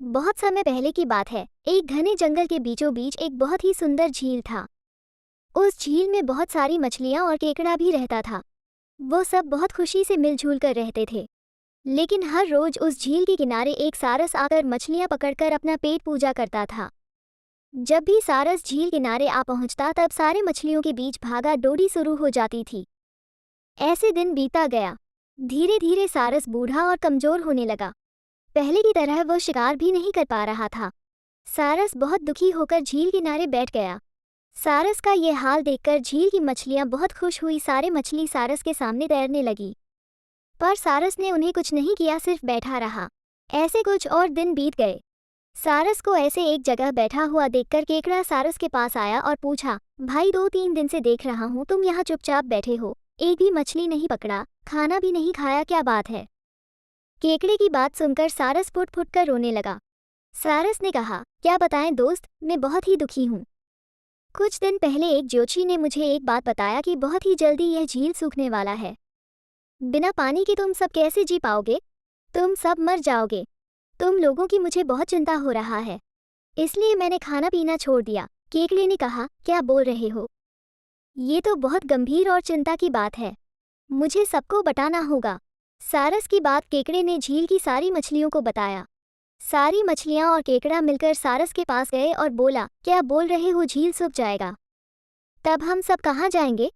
बहुत समय पहले की बात है। एक घने जंगल के बीचों बीच एक बहुत ही सुंदर झील था। उस झील में बहुत सारी मछलियां और केकड़ा भी रहता था। वो सब बहुत खुशी से मिलजुल कर रहते थे। लेकिन हर रोज उस झील के किनारे एक सारस आकर मछलियां पकड़कर अपना पेट पूजा करता था। जब भी सारस झील किनारे आ पहुंचता तब सारे मछलियों के बीच भागा दौड़ी शुरू हो जाती थी। ऐसे दिन बीता गया। धीरे धीरे सारस बूढ़ा और कमजोर होने लगा। पहले की तरह वो शिकार भी नहीं कर पा रहा था। सारस बहुत दुखी होकर झील किनारे बैठ गया। सारस का ये हाल देखकर झील की मछलियां बहुत खुश हुई। सारे मछली सारस के सामने तैरने लगी, पर सारस ने उन्हें कुछ नहीं किया, सिर्फ बैठा रहा। ऐसे कुछ और दिन बीत गए। सारस को ऐसे एक जगह बैठा हुआ देखकर केकड़ा सारस के पास आया और पूछा, भाई 2-3 दिन से देख रहा हूँ तुम यहाँ चुपचाप बैठे हो, एक भी मछली नहीं पकड़ा, खाना भी नहीं खाया, क्या बात है? केकड़े की बात सुनकर सारस फुट फुट कर रोने लगा। सारस ने कहा, क्या बताएं दोस्त, मैं बहुत ही दुखी हूँ। कुछ दिन पहले एक ज्योतिषी ने मुझे एक बात बताया कि बहुत ही जल्दी यह झील सूखने वाला है। बिना पानी के तुम सब कैसे जी पाओगे? तुम सब मर जाओगे। तुम लोगों की मुझे बहुत चिंता हो रहा है, इसलिए मैंने खाना पीना छोड़ दिया। केकड़े ने कहा, क्या बोल रहे हो? ये तो बहुत गंभीर और चिंता की बात है, मुझे सबको बताना होगा। सारस की बात केकड़े ने झील की सारी मछलियों को बताया। सारी मछलियां और केकड़ा मिलकर सारस के पास गए और बोला, क्या बोल रहे हो, झील सूख जाएगा? तब हम सब कहाँ जाएंगे?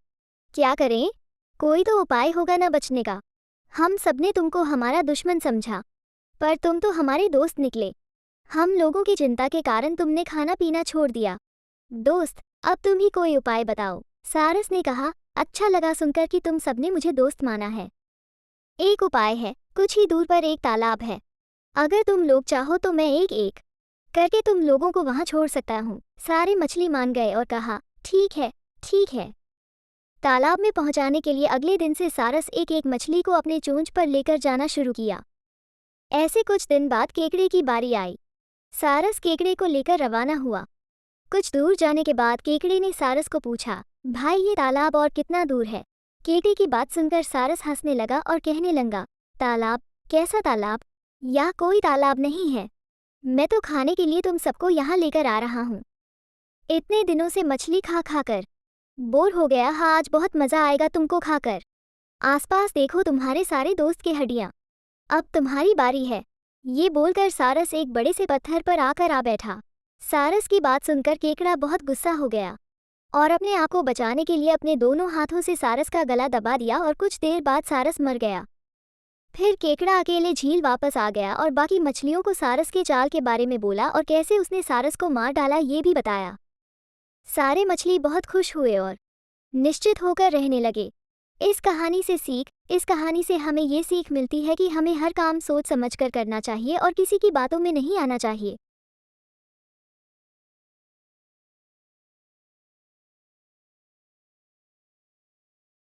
क्या करें? कोई तो उपाय होगा ना बचने का। हम सबने तुमको हमारा दुश्मन समझा, पर तुम तो हमारे दोस्त निकले। हम लोगों की चिंता के कारण तुमने खाना पीना छोड़ दिया। दोस्त, अब तुम ही कोई उपाय बताओ। सारस ने कहा, अच्छा लगा सुनकर कि तुम सबने मुझे दोस्त माना है। एक उपाय है, कुछ ही दूर पर एक तालाब है। अगर तुम लोग चाहो तो मैं एक एक करके तुम लोगों को वहां छोड़ सकता हूँ। सारे मछली मान गए और कहा, ठीक है ठीक है। तालाब में पहुंचाने के लिए अगले दिन से सारस एक एक मछली को अपने चोंच पर लेकर जाना शुरू किया। ऐसे कुछ दिन बाद केकड़े की बारी आई। सारस केकड़े को लेकर रवाना हुआ। कुछ दूर जाने के बाद केकड़े ने सारस को पूछा, भाई ये तालाब और कितना दूर है? केकड़े की बात सुनकर सारस हंसने लगा और कहने लगा, तालाब? कैसा तालाब? यहाँ कोई तालाब नहीं है। मैं तो खाने के लिए तुम सबको यहाँ लेकर आ रहा हूँ। इतने दिनों से मछली खा खा कर बोर हो गया। हाँ, आज बहुत मज़ा आएगा तुमको खाकर। आसपास देखो तुम्हारे सारे दोस्त के हड्डियाँ। अब तुम्हारी बारी है। ये बोलकर सारस एक बड़े से पत्थर पर आकर आ बैठा। सारस की बात सुनकर केकड़ा बहुत गुस्सा हो गया और अपने आप को बचाने के लिए अपने दोनों हाथों से सारस का गला दबा दिया और कुछ देर बाद सारस मर गया। फिर केकड़ा अकेले झील वापस आ गया और बाकी मछलियों को सारस के चाल के बारे में बोला और कैसे उसने सारस को मार डाला ये भी बताया। सारे मछली बहुत खुश हुए और निश्चित होकर रहने लगे। इस कहानी से हमें ये सीख मिलती है कि हमें हर काम सोच समझकर करना चाहिए और किसी की बातों में नहीं आना चाहिए।